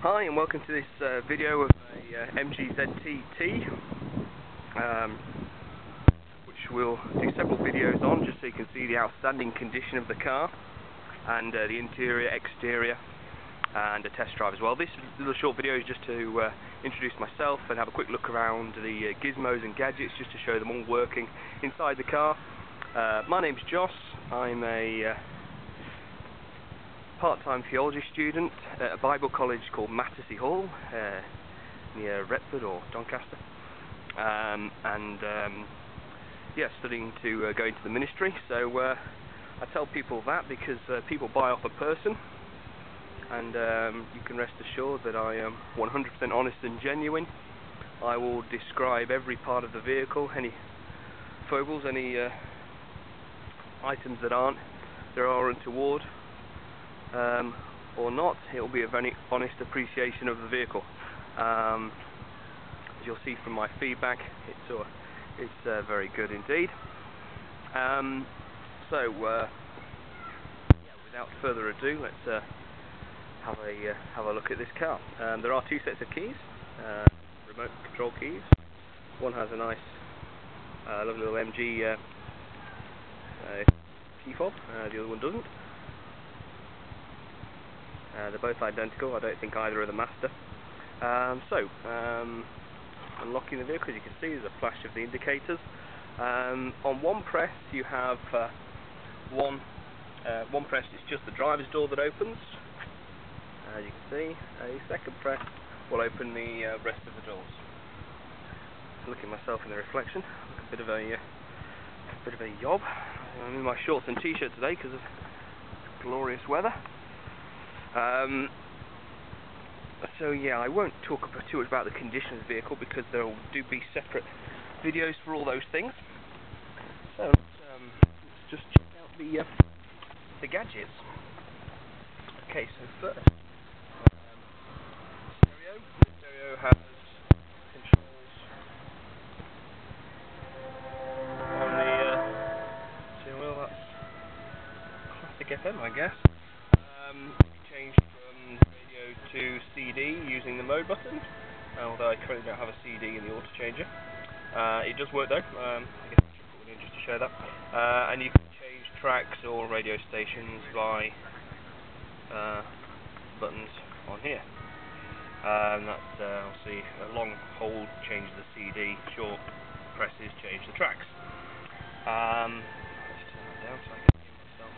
Hi and welcome to this video of a MG ZT-T, which we'll do several videos on just so you can see the outstanding condition of the car and the interior, exterior and a test drive as well. This little short video is just to introduce myself and have a quick look around the gizmos and gadgets just to show them all working inside the car. My name's Joss. I'm a part-time theology student at a Bible college called Mattersey Hall near Retford or Doncaster, studying to go into the ministry. So I tell people that because people buy off a person, and you can rest assured that I am 100% honest and genuine. I will describe every part of the vehicle, any foibles, any items that there are untoward, or not. It will be a very honest appreciation of the vehicle. As you'll see from my feedback, it's very good indeed. Without further ado, let's have a look at this car. There are two sets of keys, remote control keys. One has a nice, lovely little MG key fob. The other one doesn't. They're both identical. I don't think either are the master. Unlocking the vehicle, as you can see, there's a flash of the indicators. On one press, you have one press. It's just the driver's door that opens. As you can see, a second press will open the rest of the doors. Look at myself in the reflection. Look a bit of a yob. I'm in my shorts and t-shirt today because of glorious weather. I won't talk too much about the condition of the vehicle because there will be separate videos for all those things. So let's just check out the gadgets. Okay, so first, stereo. The stereo has controls on the steering wheel. That's classic FM, I guess. Changed from radio to CD using the mode button, although I currently don't have a CD in the auto changer. It does work though. I guess I should put one in just to show that. And you can change tracks or radio stations by buttons on here. That's obviously a long hold changes the CD, short presses change the tracks. Let's turn that down so I can hear myself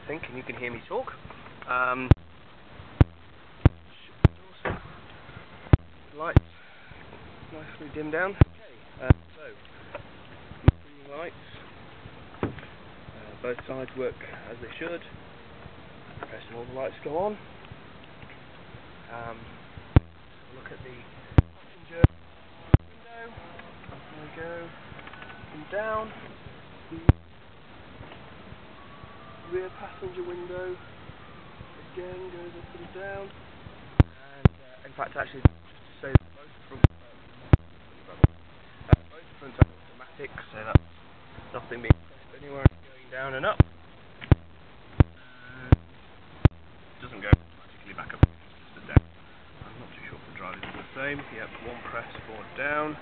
think and you can hear me talk. Lights nicely dimmed down. Okay, so lights. Both sides work as they should. Pressing all the lights go on. Look at the passenger window. There we go. And down. The rear passenger window again goes up and down. And in fact, actually, just to say that both front are automatic, so that's nothing being pressed anywhere, going down and up. It doesn't go magically back up, it's just a down. I'm not too sure if the drive is the same. Yep, one press for down.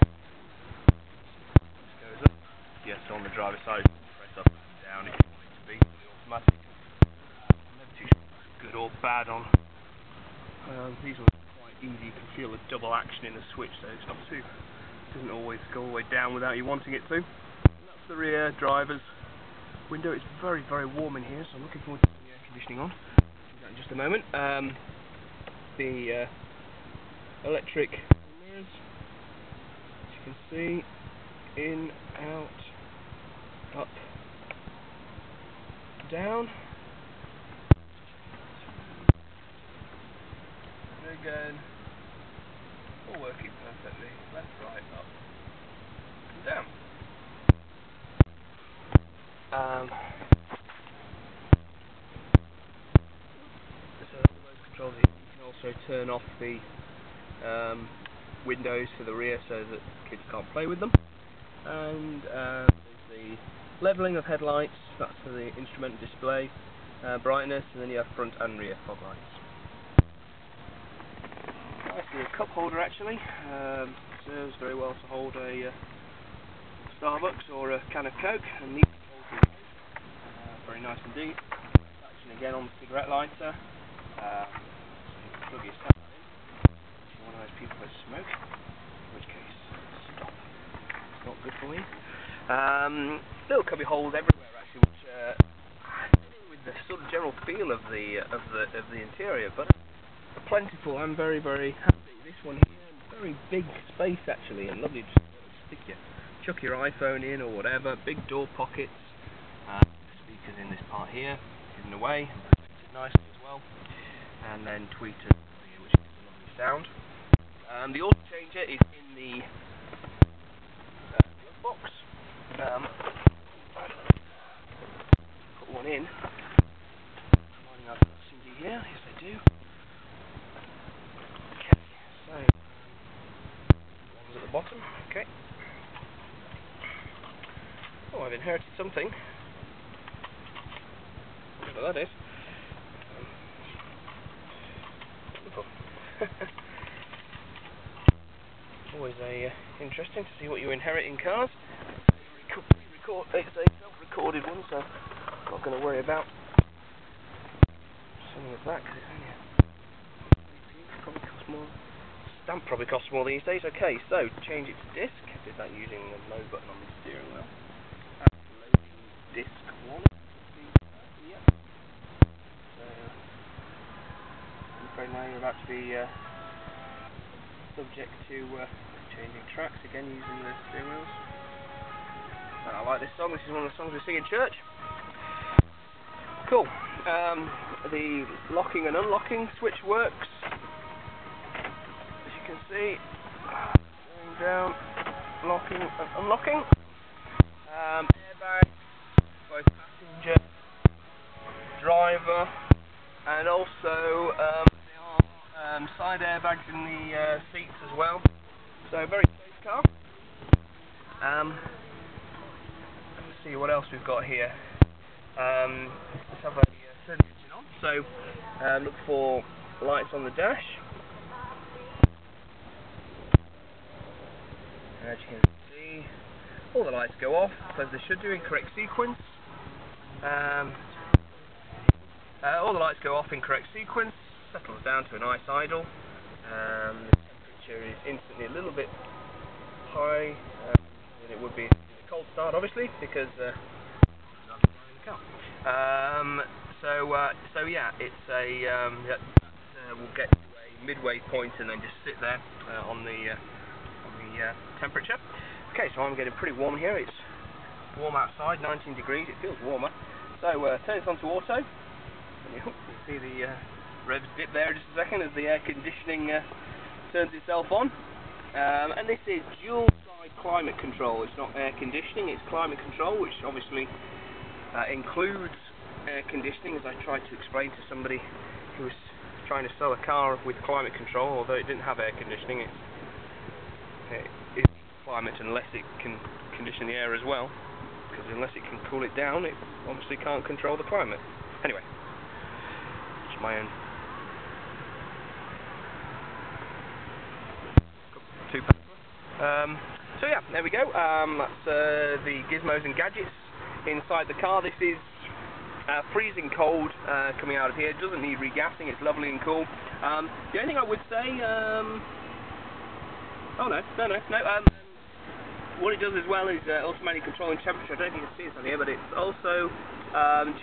This goes up. Yes, on the driver's side, press up and down if you want it to be fully automatic. I'm never too sure if it's good or bad on. These ones are quite easy. You can feel the double action in the switch, so it's not too. It doesn't always go all the way down without you wanting it to. And that's the rear driver's window. It's very, very warm in here, so I'm looking forward to the air conditioning on. I'll do that in just a moment. The electric mirrors, as you can see, in, out, up, down. And again, all working perfectly. Left, right, up, and down. So that's the remote control. You can also turn off the windows for the rear so that kids can't play with them. And there's the levelling of headlights. That's for the instrument display, brightness, and then you have front and rear fog lights. actually a cup holder actually. Serves very well to hold a Starbucks or a can of Coke, and neat holder. Very nice indeed. Action again on the cigarette lighter. So you can plug your stuff in. If you're one of those people that smoke, in which case stop. It's not good for you. Little cubby holes everywhere actually, which with the sort of general feel of the interior, but plentiful. I'm very, very happy. This one here, very big space actually, and lovely to stick chuck your iPhone in or whatever. Big door pockets. Speakers in this part here, hidden away, protected nicely as well. And then tweeters here, which gives a lovely sound. The auto changer is in the glove box. Put one in. Lining up Cindy here. Yes, I do. Okay, so one's at the bottom. Okay. Oh, I've inherited something. Whatever that is. Wonderful. Always interesting to see what you inherit in cars. It's a self-recorded one, so I'm not going to worry about sending it back because it's only stamp probably costs more these days. Okay, so change it to disc. Did that using the load button on the steering wheel. Loading disc 1. Yep. So I'm afraid now you're about to be subject to changing tracks again using the steering wheels. I like this song. This is one of the songs we sing in church. Cool. The locking and unlocking switch works. As you can see, going down, locking and unlocking. Airbags, both passenger, driver, and also there are side airbags in the seats as well. So very safe car. Let's see what else we've got here. Let's have a search engine on. So look for lights on the dash. As you can see, all the lights go off as they should do in correct sequence. All the lights go off in correct sequence. Settles down to a nice idle. The temperature is instantly a little bit high than it would be in a cold start, obviously, because I'm driving the car. So yeah, it's we'll get to a midway point and then just sit there on the temperature. Okay, so I'm getting pretty warm here. It's warm outside, 19 degrees. It feels warmer. So turn it on to auto. You see the revs dip there in just a second as the air conditioning turns itself on. And this is dual side climate control. It's not air conditioning, it's climate control, which obviously includes air conditioning, as I tried to explain to somebody who was trying to sell a car with climate control. Although it didn't have air conditioning, it is climate unless it can condition the air as well, because unless it can cool it down, it obviously can't control the climate. Anyway, it's my own so yeah, there we go. That's the gizmos and gadgets inside the car. This is freezing cold coming out of here. It doesn't need regassing. It's lovely and cool. The only thing I would say, what it does as well is automatically controlling temperature. I don't think you can see this on here, but it's also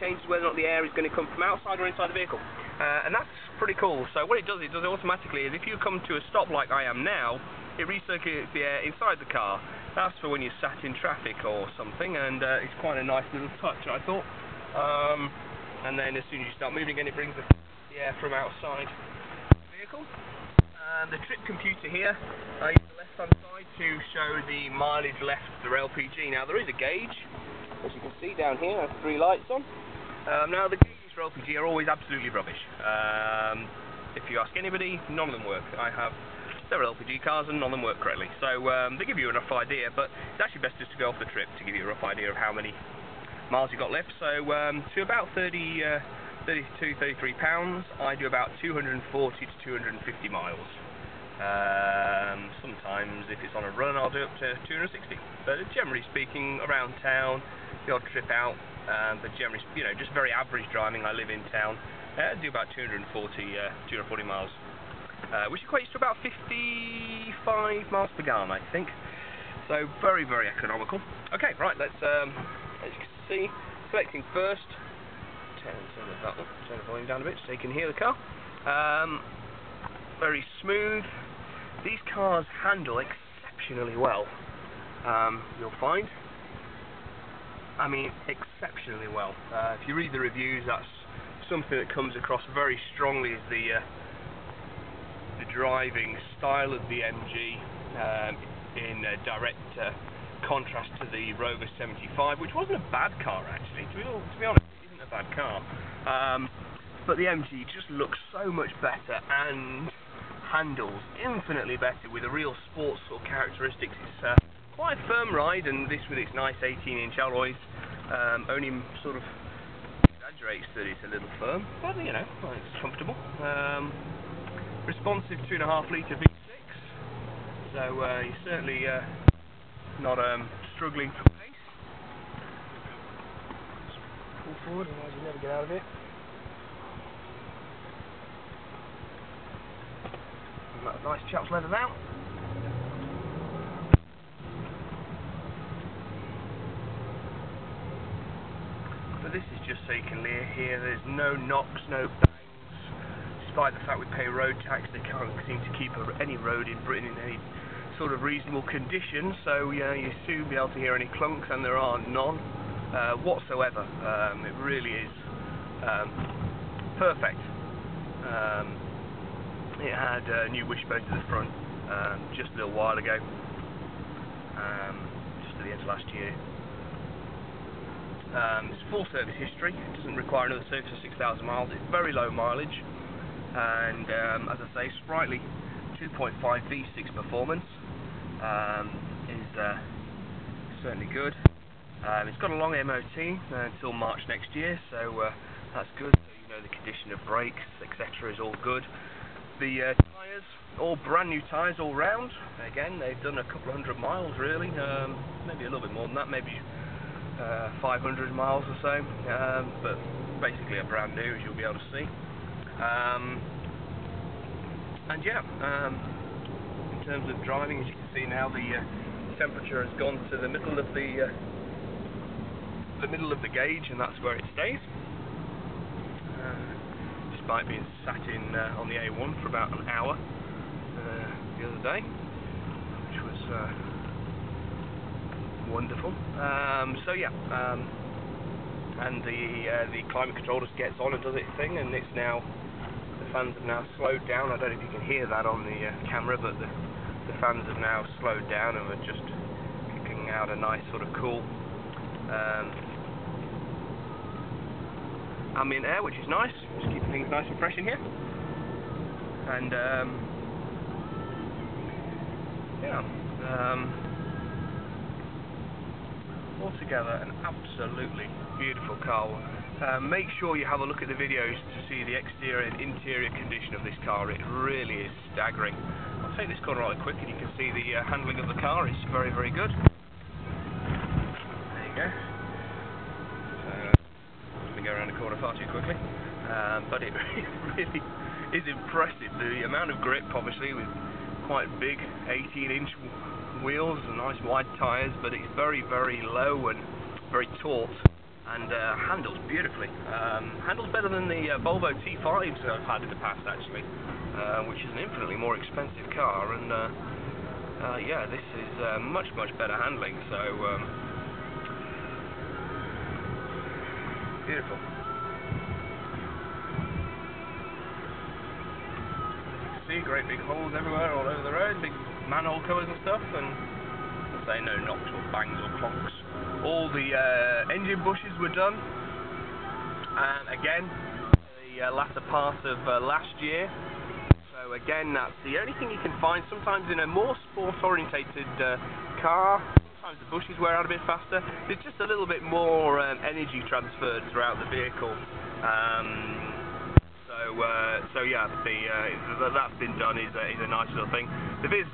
changes whether or not the air is going to come from outside or inside the vehicle. And that's pretty cool. So what it does automatically is if you come to a stop like I am now, it recirculates the air inside the car. That's for when you're sat in traffic or something, and it's quite a nice little touch, I thought. And then as soon as you start moving again, it brings the air from outside the vehicle. The trip computer here, I use the left-hand side to show the mileage left for LPG. Now there is a gauge, as you can see down here. I have 3 lights on. Now the gauges for LPG are always absolutely rubbish. If you ask anybody, none of them work. I have several LPG cars and none of them work correctly. So they give you a rough idea, but it's actually best just to go off the trip to give you a rough idea of how many miles you got left. So to about 32, 33 pounds, I do about 240 to 250 miles. Sometimes if it's on a run I'll do up to 260, but generally speaking around town, the odd trip out, but generally, just very average driving. I live in town, do about 240 miles, which equates to about 55 miles per gallon, I think. So very, very economical. Okay, right, let's see. Selecting first. Turn the volume down a bit so you can hear the car. Very smooth. These cars handle exceptionally well. You'll find. I mean, exceptionally well. If you read the reviews, that's something that comes across very strongly as the driving style of the MG, in direct contrast to the Rover 75, which wasn't a bad car actually. To be honest, it isn't a bad car. But the MG just looks so much better and handles infinitely better with a real sports sort of characteristics. It's quite a firm ride, and this with its nice 18-inch alloys only sort of exaggerates that it's a little firm, but it's comfortable. Responsive 2.5 litre V6, so you're certainly not struggling for pace. Just pull forward, otherwise you never get out of it. And that nice chap's leather now. But this is just so you can hear there's no knocks, no bangs. Despite the fact we pay road tax, they can't seem to keep any road in Britain in any sort of reasonable condition, so you soon be able to hear any clunks, and there are none whatsoever. It really is perfect. It had a new wishbone to the front just a little while ago, just at the end of last year. It's full service history. It doesn't require another service for 6,000 miles. It's very low mileage, and as I say, sprightly 2.5 V6 performance is certainly good. It's got a long MOT until March next year, so that's good. So the condition of brakes, etc. is all good. The tyres, all brand new tyres all round. Again, they've done a couple of 100 miles really, maybe a little bit more than that, maybe 500 miles or so, but basically a brand new, as you'll be able to see. And in terms of driving, as you can see now, the temperature has gone to the middle of the gauge, and that's where it stays. Despite being sat in on the A1 for about an hour the other day, which was wonderful. And the climate control just gets on and does its thing, and it's now, the fans have now slowed down. I don't know if you can hear that on the camera, but the fans have now slowed down and are just kicking out a nice sort of cool ambient air, which is nice, just keeping things nice and fresh in here. And altogether an absolutely beautiful car. Make sure you have a look at the videos to see the exterior and interior condition of this car. It really is staggering. I'll take this corner rather quick and you can see the handling of the car is very, very good. There you go. Go around the corner far too quickly, but it really is impressive. The amount of grip, obviously, with quite big 18-inch wheels and nice wide tyres, but it's very, very low and very taut, and handles beautifully. Handles better than the Volvo T5s I've had in the past, actually, which is an infinitely more expensive car, and this is much, much better handling, so beautiful. See, great big holes everywhere, all over the road, big manhole covers and stuff, and I say no knocks or bangs or clonks. All the engine bushes were done, and again, the latter part of last year. So again, that's the only thing you can find. Sometimes in a more sport-orientated car, sometimes the bushes wear out a bit faster. There's just a little bit more energy transferred throughout the vehicle. So So yeah, that's been done is a nice little thing. The Viz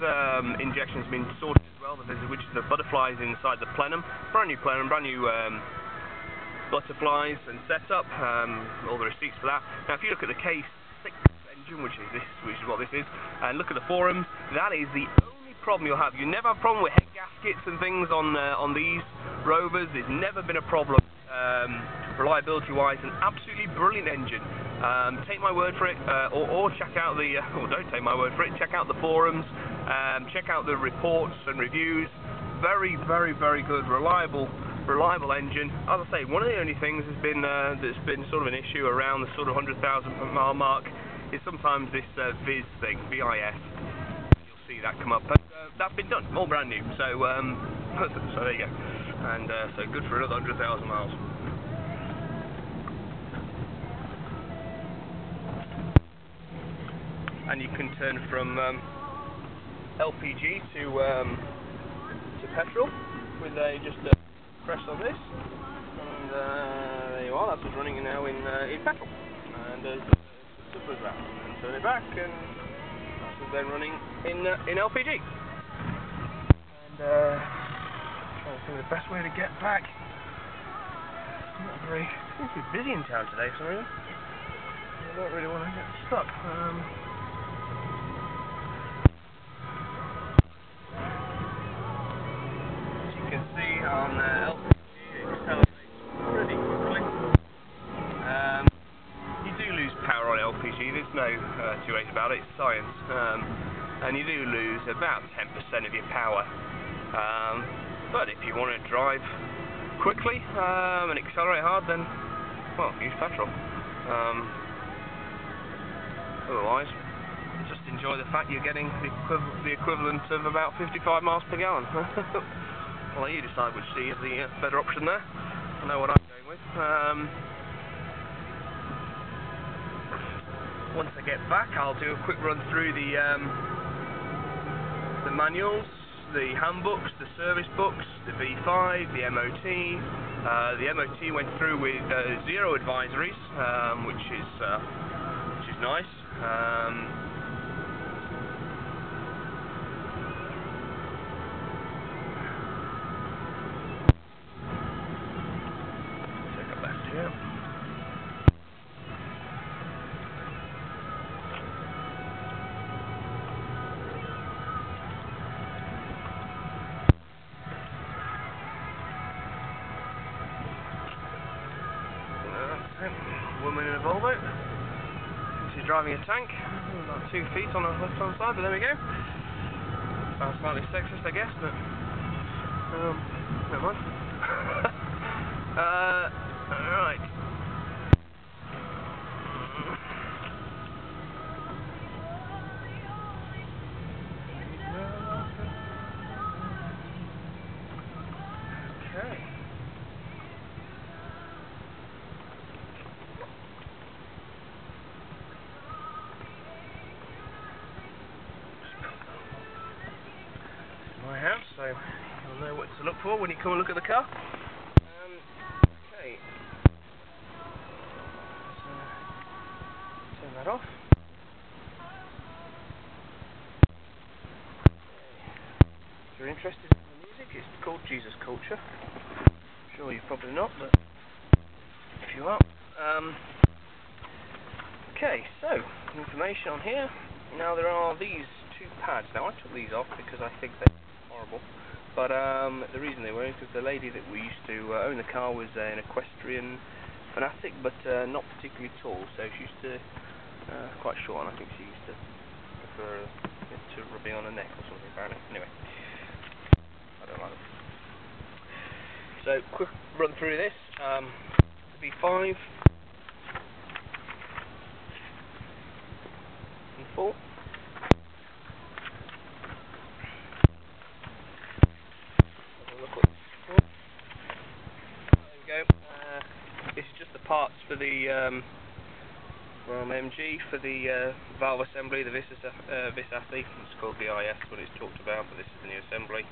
injection's been sorted as well. The Viz, which is the butterflies inside the plenum, brand new plenum, brand new butterflies and setup. All the receipts for that. Now, if you look at the K6 engine, which is what this is, and look at the forums, that is the only problem you'll have. You never have a problem with head gaskets and things on these Rovers. There's never been a problem. Reliability-wise, an absolutely brilliant engine. Take my word for it, or check out the, or don't take my word for it, check out the forums, check out the reports and reviews. Very, very, very good, reliable engine. As I say, one of the only things that's been sort of an issue around the sort of 100,000 per mile mark is sometimes this Viz thing, VIS. You'll see that come up, but that's been done, all brand new. So, so there you go. And so good for another 100,000 miles. And you can turn from LPG to petrol with just a press on this, and there you are. That's what's running now in petrol, and as simple as that. And turn it back, and that's what's then running in LPG. And trying to think of the best way to get back. Not very. Seems to be busy in town today for some reason. I don't really want to get stuck. On LPG, it accelerates pretty quickly. You do lose power on LPG, there's no two ways about it, it's science. And you do lose about 10% of your power. But if you want to drive quickly and accelerate hard, then, well, use petrol. Otherwise, just enjoy the fact you're getting the equivalent of about 55 miles per gallon. Well, you decide which is the better option there. I know what I'm going with. Once I get back, I'll do a quick run through the manuals, the handbooks, the service books, the V5, the MOT. The MOT went through with 0 advisories, which is nice. Woman in a Volvo. She's driving a tank, about 2 feet on the left-hand side, but there we go. Sounds slightly sexist, I guess, but never mind. Right. Okay. My house, so you'll know what to look for when you come and look at the car. Okay. Let's turn that off. If you're interested in the music, it's called Jesus Culture. I'm sure you're probably not, but if you are. Okay, so information on here. Now there are these 2 pads. Now I took these off because I think they're horrible. But the reason they were is because the lady that we used to own the car was an equestrian fanatic, but not particularly tall. So she used to quite short, and I think she used to prefer it to rubbing on her neck or something. Apparently, anyway, I don't like it. So quick run through this. The V5 and 4. This is just the parts for the from MG for the valve assembly, the Vis Assy. It's called VIS when it's talked about, but this is the new assembly.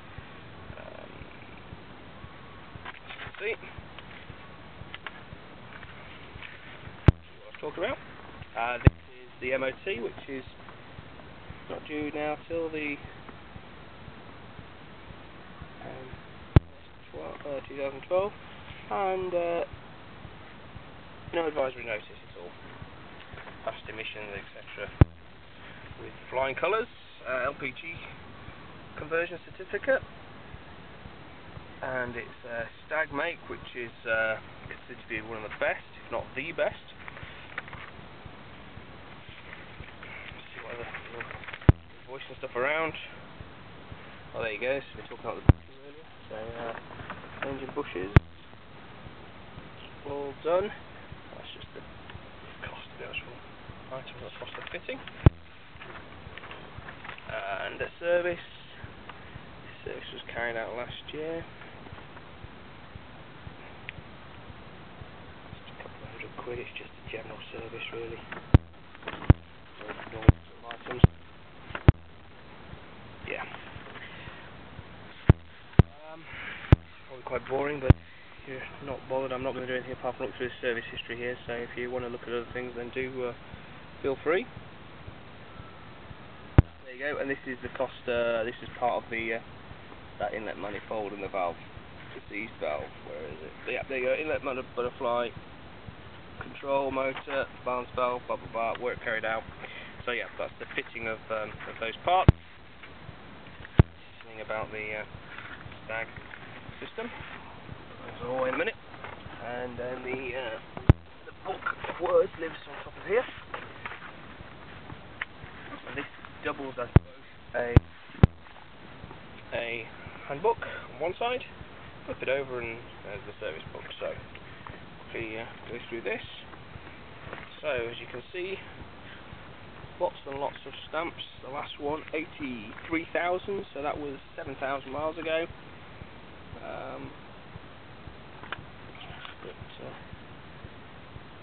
See what I was talking about. This is the MOT, which is not due now till the 2012, and no advisory notice at all. Past emissions, etc. With flying colours, LPG conversion certificate, and it's a Stag make, which is considered to be one of the best, if not the best. Let's see what other voice and stuff around. Oh, there you go. So we're talking about the bushing earlier. So engine bushes, all done. That's just the cost of the actual item, not the cost of fitting. And the service. The service was carried out last year. Just a couple of £100. It's just a general service, really. Normal items. Yeah. Probably quite boring, but if you're not bothered, I'm not going to do anything apart from look through the service history here. So if you want to look at other things, then do feel free. There you go, and this is the cost. This is part of the that inlet manifold and the valve. It's the east valve. Where is it? Yeah, there you go. Inlet butterfly, control motor, balance valve, blah blah blah. Work carried out. So yeah, that's the fitting of those parts. Something about the Stag system. That's all in a minute. And then the book of words lives on top of here. And this doubles as both a handbook on one side, flip it over, and there's the service book. So we go through this. So as you can see, lots and lots of stamps. The last one, 83,000, so that was 7,000 miles ago.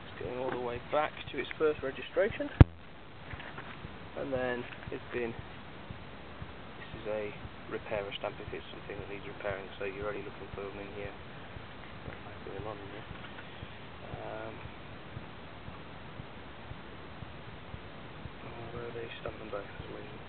It's going all the way back to its first registration, and then it's been. This is a repairer stamp if it's something that needs repairing. So you're only looking for them in here. Put them on in here. Where are they? Stamp them both for some reason.